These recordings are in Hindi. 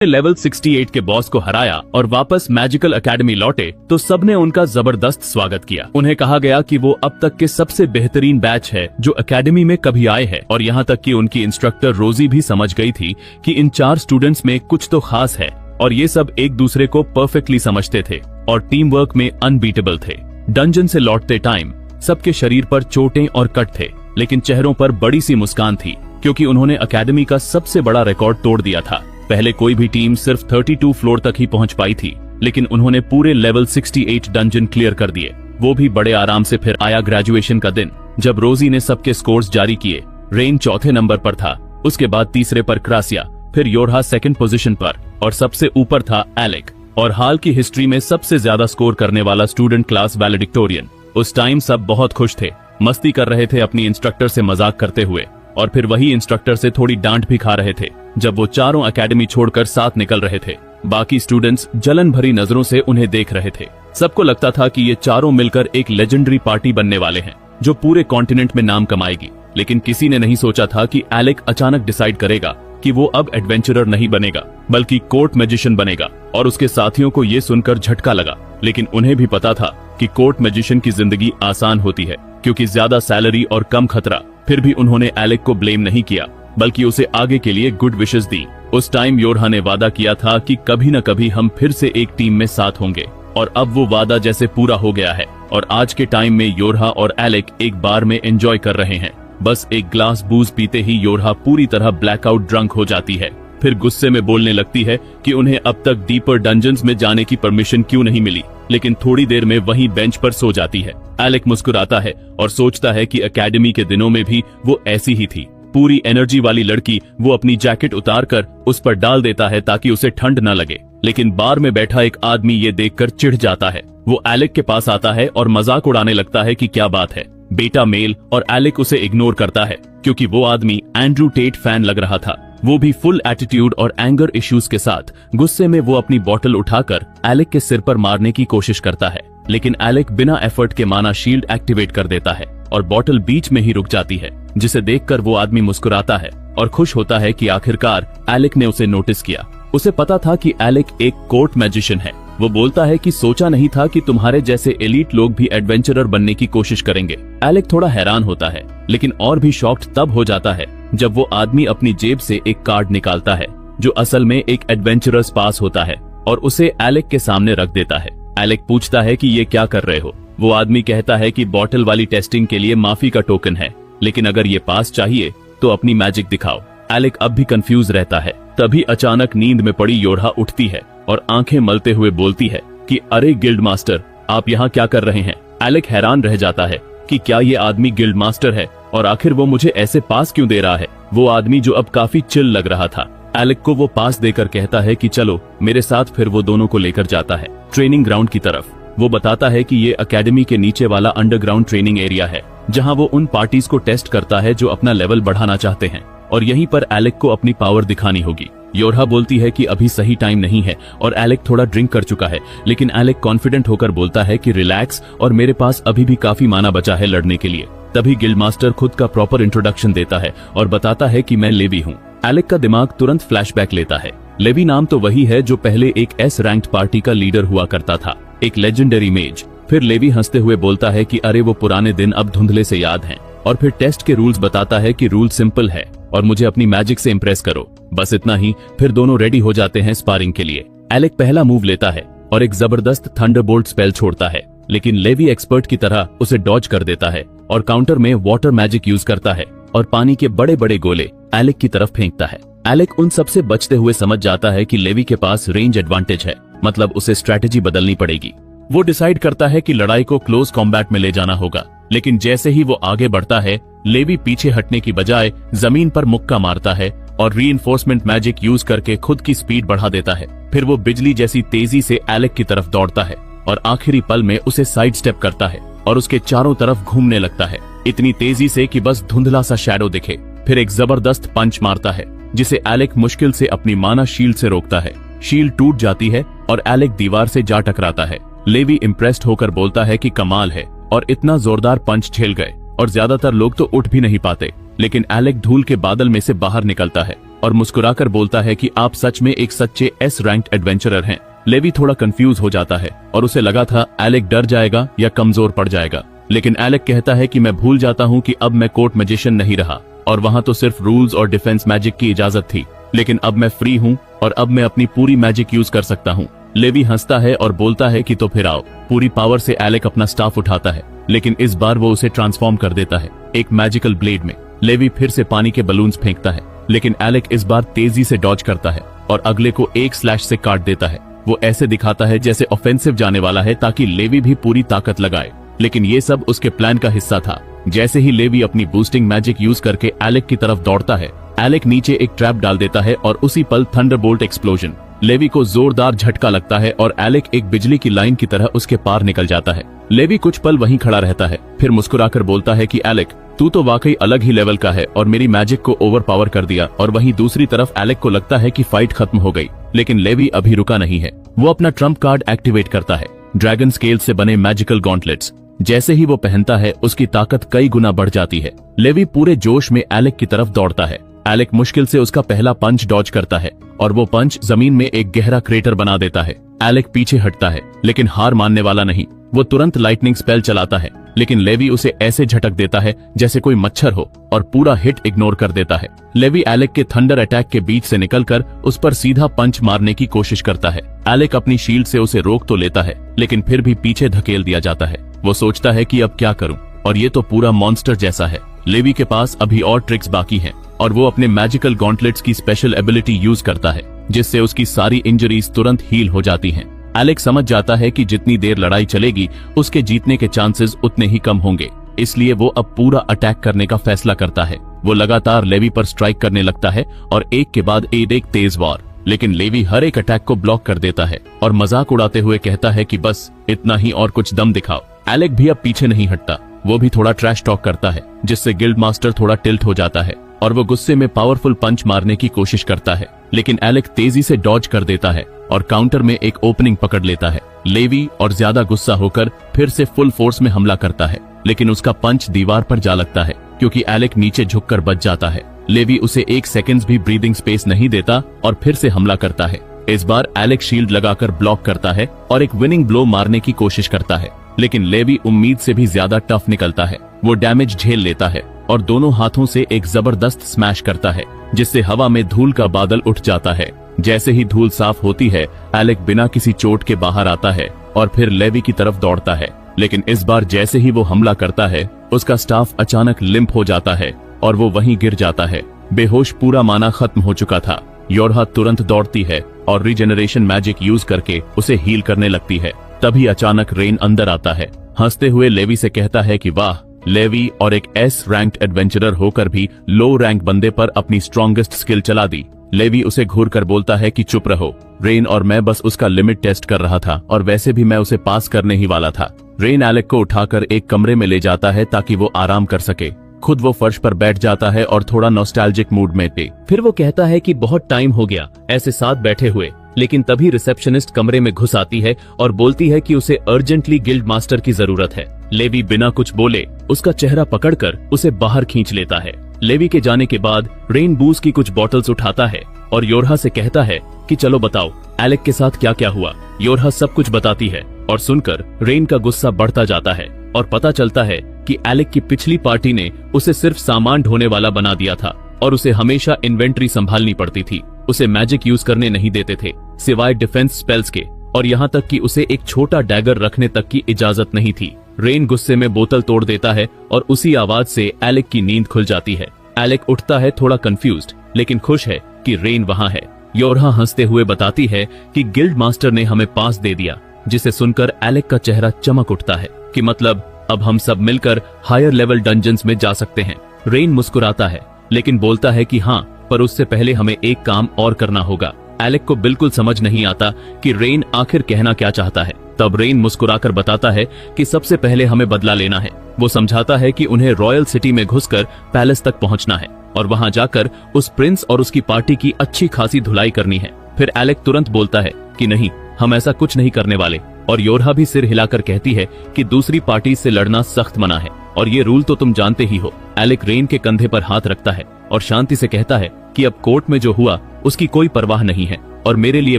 लेवल 68 के बॉस को हराया और वापस मैजिकल एकेडमी लौटे तो सबने उनका जबरदस्त स्वागत किया। उन्हें कहा गया कि वो अब तक के सबसे बेहतरीन बैच है जो एकेडमी में कभी आए हैं, और यहाँ तक कि उनकी इंस्ट्रक्टर रोजी भी समझ गई थी कि इन 4 स्टूडेंट्स में कुछ तो खास है, और ये सब एक दूसरे को परफेक्टली समझते थे और टीम वर्क में अनबीटेबल थे। डंजन से लौटते टाइम सबके शरीर पर चोटें और कट थे, लेकिन चेहरों पर बड़ी सी मुस्कान थी क्योंकि उन्होंने एकेडमी का सबसे बड़ा रिकॉर्ड तोड़ दिया था। पहले कोई भी टीम सिर्फ 32 फ्लोर तक ही पहुंच पाई थी, लेकिन उन्होंने पूरे लेवल 68 डंजन क्लियर कर दिए, वो भी बड़े आराम से। फिर आया ग्रेजुएशन का दिन, जब रोजी ने सबके स्कोर्स जारी किए। रेन चौथे नंबर पर था, उसके बाद तीसरे पर क्रासिया, फिर योरहा सेकंड पोजीशन पर, और सबसे ऊपर था एलेक, और हाल की हिस्ट्री में सबसे ज्यादा स्कोर करने वाला स्टूडेंट क्लास वैलेडिक्टोरियन। उस टाइम सब बहुत खुश थे, मस्ती कर रहे थे अपनी इंस्ट्रक्टर से मजाक करते हुए, और फिर वही इंस्ट्रक्टर से थोड़ी डांट भी खा रहे थे जब वो चारों एकेडमी छोड़कर साथ निकल रहे थे। बाकी स्टूडेंट्स जलन भरी नजरों से उन्हें देख रहे थे। सबको लगता था कि ये चारों मिलकर एक लेजेंडरी पार्टी बनने वाले हैं जो पूरे कॉन्टिनेंट में नाम कमाएगी, लेकिन किसी ने नहीं सोचा था कि एलेक अचानक डिसाइड करेगा कि वो अब एडवेंचरर नहीं बनेगा बल्कि कोर्ट मैजिशियन बनेगा, और उसके साथियों को ये सुनकर झटका लगा। लेकिन उन्हें भी पता था कि कोर्ट मैजिशियन की जिंदगी आसान होती है क्योंकि ज्यादा सैलरी और कम खतरा। फिर भी उन्होंने एलेक को ब्लेम नहीं किया, बल्कि उसे आगे के लिए गुड विशेस दी। उस टाइम योरहा ने वादा किया था कि कभी न कभी हम फिर से एक टीम में साथ होंगे, और अब वो वादा जैसे पूरा हो गया है। और आज के टाइम में योरहा और एलेक एक बार में एंजॉय कर रहे हैं। बस एक ग्लास बूज पीते ही योरहा पूरी तरह ब्लैकआउट ड्रंक हो जाती है। फिर गुस्से में बोलने लगती है कि उन्हें अब तक डीपर डंजन्स में जाने की परमिशन क्यों नहीं मिली, लेकिन थोड़ी देर में वहीं बेंच पर सो जाती है। एलेक मुस्कुराता है और सोचता है कि एकेडमी के दिनों में भी वो ऐसी ही थी, पूरी एनर्जी वाली लड़की। वो अपनी जैकेट उतारकर उस पर डाल देता है ताकि उसे ठंड न लगे, लेकिन बार में बैठा एक आदमी ये देखकर चिढ़ जाता है। वो एलेक के पास आता है और मजाक उड़ाने लगता है कि क्या बात है, बेटा मेल, और एलेक उसे इग्नोर करता है क्योंकि वो आदमी एंड्रू टेट फैन लग रहा था। वो भी फुल एटीट्यूड और एंगर इश्यूज के साथ। गुस्से में वो अपनी बोतल उठाकर एलेक के सिर पर मारने की कोशिश करता है, लेकिन एलेक बिना एफर्ट के माना शील्ड एक्टिवेट कर देता है और बोतल बीच में ही रुक जाती है, जिसे देखकर वो आदमी मुस्कुराता है और खुश होता है कि आखिरकार एलेक ने उसे नोटिस किया। उसे पता था कि एलेक एक कोर्ट मैजिशियन है। वो बोलता है कि सोचा नहीं था कि तुम्हारे जैसे एलीट लोग भी एडवेंचरर बनने की कोशिश करेंगे। एलेक थोड़ा हैरान होता है, लेकिन और भी शॉक्ड तब हो जाता है जब वो आदमी अपनी जेब से एक कार्ड निकालता है जो असल में एक एडवेंचरर्स पास होता है, और उसे एलेक के सामने रख देता है। एलेक पूछता है कि ये क्या कर रहे हो। वो आदमी कहता है कि बॉटल वाली टेस्टिंग के लिए माफी का टोकन है, लेकिन अगर ये पास चाहिए तो अपनी मैजिक दिखाओ। एलेक अब भी कंफ्यूज रहता है। तभी अचानक नींद में पड़ी योरहा उठती है और आंखें मलते हुए बोलती है कि अरे गिल्ड मास्टर, आप यहाँ क्या कर रहे हैं। एलेक हैरान रह जाता है कि क्या ये आदमी गिल्ड मास्टर है, और आखिर वो मुझे ऐसे पास क्यों दे रहा है। वो आदमी जो अब काफी चिल लग रहा था, एलेक को वो पास देकर कहता है कि चलो मेरे साथ। फिर वो दोनों को लेकर जाता है ट्रेनिंग ग्राउंड की तरफ। वो बताता है कि ये एकेडमी के नीचे वाला अंडरग्राउंड ट्रेनिंग एरिया है, जहाँ वो उन पार्टीज को टेस्ट करता है जो अपना लेवल बढ़ाना चाहते हैं, और यहीं पर एलेक को अपनी पावर दिखानी होगी। योरहा बोलती है कि अभी सही टाइम नहीं है और एलेक थोड़ा ड्रिंक कर चुका है, लेकिन एलेक कॉन्फिडेंट होकर बोलता है कि रिलैक्स, और मेरे पास अभी भी काफी माना बचा है लड़ने के लिए। तभी गिल्ड मास्टर खुद का प्रॉपर इंट्रोडक्शन देता है और बताता है कि मैं लेवी हूँ। एलेक का दिमाग तुरंत फ्लैशबैक लेता है। लेवी नाम तो वही है जो पहले एक एस रैंक्ड पार्टी का लीडर हुआ करता था, एक लेजेंडरी मेज। फिर लेवी हंसते हुए बोलता है कि अरे वो पुराने दिन अब धुंधले से याद हैं, और फिर टेस्ट के रूल्स बताता है कि रूल सिंपल है और मुझे अपनी मैजिक से इम्प्रेस करो, बस इतना ही। फिर दोनों रेडी हो जाते हैं स्पारिंग के लिए। एलेक पहला मूव लेता है और एक जबरदस्त थंडरबोल्ट स्पेल छोड़ता है, लेकिन लेवी एक्सपर्ट की तरह उसे डॉज कर देता है और काउंटर में वाटर मैजिक यूज करता है और पानी के बड़े बड़े गोले एलेक की तरफ फेंकता है। एलेक उन सब से बचते हुए समझ जाता है कि लेवी के पास रेंज एडवांटेज है, मतलब उसे स्ट्रैटेजी बदलनी पड़ेगी। वो डिसाइड करता है कि लड़ाई को क्लोज कॉम्बैट में ले जाना होगा, लेकिन जैसे ही वो आगे बढ़ता है, लेवी पीछे हटने की बजाय जमीन पर मुक्का मारता है और रीइंफोर्समेंट मैजिक यूज करके खुद की स्पीड बढ़ा देता है। फिर वो बिजली जैसी तेजी से एलेक की तरफ दौड़ता है और आखिरी पल में उसे साइड स्टेप करता है और उसके चारों तरफ घूमने लगता है, इतनी तेजी से कि बस धुंधला सा शैडो दिखे। फिर एक जबरदस्त पंच मारता है जिसे एलेक मुश्किल से अपनी माना शील्ड से रोकता है। शील्ड टूट जाती है और एलेक दीवार से जा टकराता है। लेवी इम्प्रेस्ड होकर बोलता है कि कमाल है, और इतना जोरदार पंच झेल गए, और ज्यादातर लोग तो उठ भी नहीं पाते, लेकिन एलेक धूल के बादल में से बाहर निकलता है और मुस्कुराकर बोलता है कि आप सच में एक सच्चे एस रैंक्ड एडवेंचरर हैं। लेवी थोड़ा कंफ्यूज हो जाता है और उसे लगा था एलेक डर जाएगा या कमजोर पड़ जाएगा, लेकिन एलेक कहता है कि मैं भूल जाता हूँ कि अब मैं कोर्ट मैजिशियन नहीं रहा और वहाँ तो सिर्फ रूल्स और डिफेंस मैजिक की इजाजत थी, लेकिन अब मैं फ्री हूँ और अब मैं अपनी पूरी मैजिक यूज कर सकता हूँ। लेवी हंसता है और बोलता है कि तो फिर आओ। पूरी पावर से एलेक अपना स्टाफ उठाता है, लेकिन इस बार वो उसे ट्रांसफॉर्म कर देता है एक मैजिकल ब्लेड में। लेवी फिर से पानी के बलून्स फेंकता है, लेकिन एलेक इस बार तेजी से डॉज करता है और अगले को एक स्लैश से काट देता है। वो ऐसे दिखाता है जैसे ऑफेंसिव जाने वाला है ताकि लेवी भी पूरी ताकत लगाए, लेकिन ये सब उसके प्लान का हिस्सा था। जैसे ही लेवी अपनी बूस्टिंग मैजिक यूज करके एलेक की तरफ दौड़ता है, एलेक नीचे एक ट्रैप डाल देता है और उसी पल थंडरबोल्ट एक्सप्लोजन। लेवी को जोरदार झटका लगता है और एलेक एक बिजली की लाइन की तरह उसके पार निकल जाता है। लेवी कुछ पल वहीं खड़ा रहता है, फिर मुस्कुराकर बोलता है कि एलेक तू तो वाकई अलग ही लेवल का है और मेरी मैजिक को ओवर पावर कर दिया। और वहीं दूसरी तरफ एलेक को लगता है कि फाइट खत्म हो गई, लेकिन लेवी अभी रुका नहीं है। वो अपना ट्रम्प कार्ड एक्टिवेट करता है, ड्रैगन स्केल से बने मैजिकल गॉन्टलेट्स। जैसे ही वो पहनता है उसकी ताकत कई गुना बढ़ जाती है। लेवी पूरे जोश में एलेक की तरफ दौड़ता है। एलेक मुश्किल से उसका पहला पंच डॉज करता है और वो पंच जमीन में एक गहरा क्रेटर बना देता है। एलेक पीछे हटता है, लेकिन हार मानने वाला नहीं। वो तुरंत लाइटनिंग स्पेल चलाता है, लेकिन लेवी उसे ऐसे झटक देता है जैसे कोई मच्छर हो और पूरा हिट इग्नोर कर देता है। लेवी एलेक के थंडर अटैक के बीच से निकलकर उस पर सीधा पंच मारने की कोशिश करता है। एलेक अपनी शील्ड से उसे रोक तो लेता है, लेकिन फिर भी पीछे धकेल दिया जाता है। वो सोचता है कि अब क्या करूं, और ये तो पूरा मॉन्स्टर जैसा है। लेवी के पास अभी और ट्रिक्स बाकी हैं और वो अपने मैजिकल गॉन्टलेट्स की स्पेशल एबिलिटी यूज करता है, जिससे उसकी सारी इंजरीज तुरंत हील हो जाती हैं। एलेक समझ जाता है कि जितनी देर लड़ाई चलेगी उसके जीतने के चांसेस उतने ही कम होंगे, इसलिए वो अब पूरा अटैक करने का फैसला करता है। वो लगातार लेवी पर स्ट्राइक करने लगता है और एक के बाद एक तेज वार, लेकिन लेवी हर एक अटैक को ब्लॉक कर देता है और मजाक उड़ाते हुए कहता है कि बस इतना ही और कुछ दम दिखाओ। एलेक भी अब पीछे नहीं हटता, वो भी थोड़ा ट्रैश टॉक करता है, जिससे गिल्ड मास्टर थोड़ा टिल्ट हो जाता है और वो गुस्से में पावरफुल पंच मारने की कोशिश करता है, लेकिन एलेक तेजी से डॉज कर देता है और काउंटर में एक ओपनिंग पकड़ लेता है। लेवी और ज्यादा गुस्सा होकर फिर से फुल फोर्स में हमला करता है, लेकिन उसका पंच दीवार पर जा लगता है क्योंकि एलेक नीचे झुककर बच जाता है। लेवी उसे 1 सेकंड भी ब्रीदिंग स्पेस नहीं देता और फिर से हमला करता है। इस बार एलेक शील्ड लगाकर ब्लॉक करता है और एक विनिंग ब्लो मारने की कोशिश करता है, लेकिन लेवी उम्मीद से भी ज्यादा टफ निकलता है। वो डैमेज झेल लेता है और दोनों हाथों से एक जबरदस्त स्मैश करता है, जिससे हवा में धूल का बादल उठ जाता है। जैसे ही धूल साफ होती है, एलेक बिना किसी चोट के बाहर आता है और फिर लेवी की तरफ दौड़ता है, लेकिन इस बार जैसे ही वो हमला करता है उसका स्टाफ अचानक लिम्प हो जाता है और वो वहीं गिर जाता है। बेहोश पूरा माना खत्म हो चुका था। योरहा तुरंत दौड़ती है और रीजेनरेशन मैजिक यूज करके उसे हील करने लगती है। तभी अचानक रेन अंदर आता है। हंसते हुए लेवी से कहता है कि वाह, लेवी और एक एस रैंक्ड एडवेंचरर होकर भी लो रैंक बंदे पर अपनी स्ट्रॉन्गेस्ट स्किल चला दी। लेवी उसे घूर कर बोलता है कि चुप रहो, रेन और मैं बस उसका लिमिट टेस्ट कर रहा था और वैसे भी मैं उसे पास करने ही वाला था। रेन एलेक को उठाकर एक कमरे में ले जाता है ताकि वो आराम कर सके। खुद वो फर्श पर बैठ जाता है और थोड़ा नॉस्टैल्जिक मूड में थे। फिर वो कहता है कि बहुत टाइम हो गया ऐसे साथ बैठे हुए, लेकिन तभी रिसेप्शनिस्ट कमरे में घुस आती है और बोलती है कि उसे अर्जेंटली गिल्ड मास्टर की जरूरत है। लेवी बिना कुछ बोले उसका चेहरा पकड़कर उसे बाहर खींच लेता है। लेवी के जाने के बाद रेन बूज की कुछ बॉटल्स उठाता है और योरहा से कहता है कि चलो बताओ एलेक के साथ क्या क्या हुआ। योरहा सब कुछ बताती है और सुनकर रेन का गुस्सा बढ़ता जाता है और पता चलता है कि एलेक की पिछली पार्टी ने उसे सिर्फ सामान ढोने वाला बना दिया था और उसे हमेशा इन्वेंट्री संभालनी पड़ती थी। उसे मैजिक यूज करने नहीं देते थे सिवाय डिफेंस स्पेल्स के, और यहाँ तक कि उसे एक छोटा डैगर रखने तक की इजाजत नहीं थी। रेन गुस्से में बोतल तोड़ देता है और उसी आवाज से एलेक की नींद खुल जाती है। एलेक उठता है थोड़ा कंफ्यूज्ड, लेकिन खुश है कि रेन वहाँ है। योरहा हंसते हुए बताती है कि गिल्ड मास्टर ने हमें पास दे दिया, जिसे सुनकर एलेक का चेहरा चमक उठता है कि मतलब अब हम सब मिलकर हायर लेवल डंजन्स में जा सकते हैं। रेन मुस्कुराता है, लेकिन बोलता है कि हाँ, पर उससे पहले हमें एक काम और करना होगा। एलेक को बिल्कुल समझ नहीं आता कि रेन आखिर कहना क्या चाहता है। तब रेन मुस्कुराकर बताता है कि सबसे पहले हमें बदला लेना है। वो समझाता है कि उन्हें रॉयल सिटी में घुसकर पैलेस तक पहुंचना है और वहां जाकर उस प्रिंस और उसकी पार्टी की अच्छी खासी धुलाई करनी है। फिर एलेक तुरंत बोलता है कि नहीं, हम ऐसा कुछ नहीं करने वाले। और योरहा भी सिर हिलाकर कहती है कि दूसरी पार्टी से लड़ना सख्त मना है और ये रूल तो तुम जानते ही हो। एलेक रेन के कंधे पर हाथ रखता है और शांति से कहता है कि अब कोर्ट में जो हुआ उसकी कोई परवाह नहीं है और मेरे लिए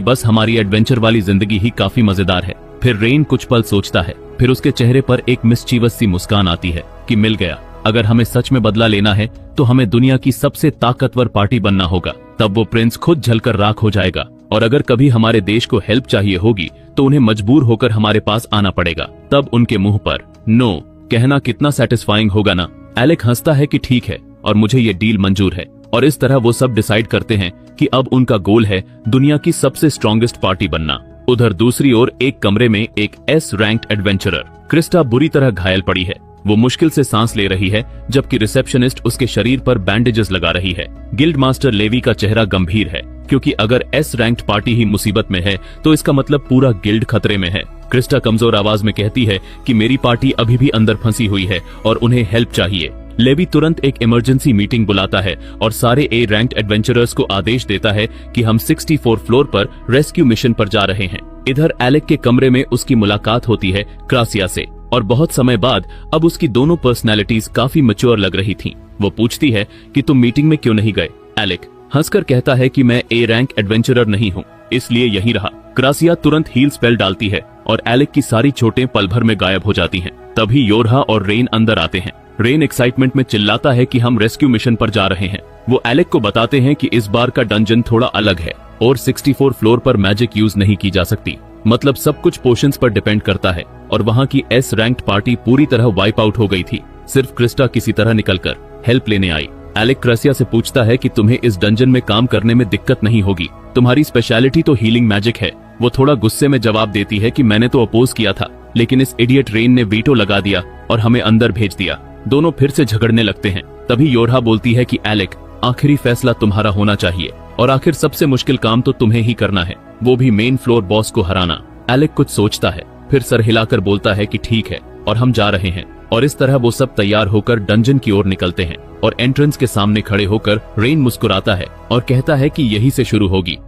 बस हमारी एडवेंचर वाली जिंदगी ही काफी मजेदार है। फिर रेन कुछ पल सोचता है, फिर उसके चेहरे पर एक मिस्चीवस सी मुस्कान आती है कि मिल गया। अगर हमें सच में बदला लेना है तो हमें दुनिया की सबसे ताकतवर पार्टी बनना होगा, तब वो प्रिंस खुद जलकर राख हो जाएगा। और अगर कभी हमारे देश को हेल्प चाहिए होगी तो उन्हें मजबूर होकर हमारे पास आना पड़ेगा। तब उनके मुंह पर नो कहना कितना सेटिस्फाइंग होगा ना। एलेक हंसता है कि ठीक है और मुझे ये डील मंजूर है। और इस तरह वो सब डिसाइड करते हैं कि अब उनका गोल है दुनिया की सबसे स्ट्रॉन्गेस्ट पार्टी बनना। उधर दूसरी ओर एक कमरे में एक एस रैंक्ड एडवेंचरर क्रिस्टा बुरी तरह घायल पड़ी है। वो मुश्किल से सांस ले रही है जबकि रिसेप्शनिस्ट उसके शरीर पर बैंडेजेस लगा रही है। गिल्ड मास्टर लेवी का चेहरा गंभीर है क्योंकि अगर एस रैंक्ड पार्टी ही मुसीबत में है तो इसका मतलब पूरा गिल्ड खतरे में है। क्रिस्टा कमजोर आवाज में कहती है कि मेरी पार्टी अभी भी अंदर फंसी हुई है और उन्हें हेल्प चाहिए। लेवी तुरंत एक इमरजेंसी मीटिंग बुलाता है और सारे ए रैंक्ड एडवेंचरर्स को आदेश देता है कि हम 64 फ्लोर पर रेस्क्यू मिशन पर जा रहे हैं। इधर एलेक के कमरे में उसकी मुलाकात होती है क्रासिया से और बहुत समय बाद अब उसकी दोनों पर्सनैलिटीज काफी मैच्योर लग रही थीं। वो पूछती है कि तुम मीटिंग में क्यों नहीं गए। एलेक हंसकर कहता है कि मैं ए रैंक एडवेंचरर नहीं हूँ, इसलिए यहीं रहा। क्रासिया तुरंत हील स्पेल डालती है और एलेक की सारी चोटें पल भर में गायब हो जाती हैं। तभी योरहा और रेन अंदर आते हैं। रेन एक्साइटमेंट में चिल्लाता है कि हम रेस्क्यू मिशन पर जा रहे हैं। वो एलेक को बताते हैं कि इस बार का डंजन थोड़ा अलग है और 64 फ्लोर पर मैजिक यूज नहीं की जा सकती, मतलब सब कुछ पोशंस पर डिपेंड करता है। और वहाँ की एस रैंक्ड पार्टी पूरी तरह वाइप आउट हो गई थी। सिर्फ क्रिस्टा किसी तरह निकलकर हेल्प लेने आई। एलेक क्रासिया से पूछता है कि तुम्हें इस डंजन में काम करने में दिक्कत नहीं होगी, तुम्हारी स्पेशलिटी तो हीलिंग मैजिक है। वो थोड़ा गुस्से में जवाब देती है कि मैंने तो अपोज किया था लेकिन इस इडियट रेन ने वीटो लगा दिया और हमें अंदर भेज दिया। दोनों फिर से झगड़ने लगते हैं। तभी योरहा बोलती है कि एलेक आखिरी फैसला तुम्हारा होना चाहिए और आखिर सबसे मुश्किल काम तो तुम्हें ही करना है, वो भी मेन फ्लोर बॉस को हराना। एलेक कुछ सोचता है फिर सर हिलाकर बोलता है कि ठीक है और हम जा रहे हैं। और इस तरह वो सब तैयार होकर डंजन की ओर निकलते हैं और एंट्रेंस के सामने खड़े होकर रेन मुस्कुराता है और कहता है कि यही से शुरू होगी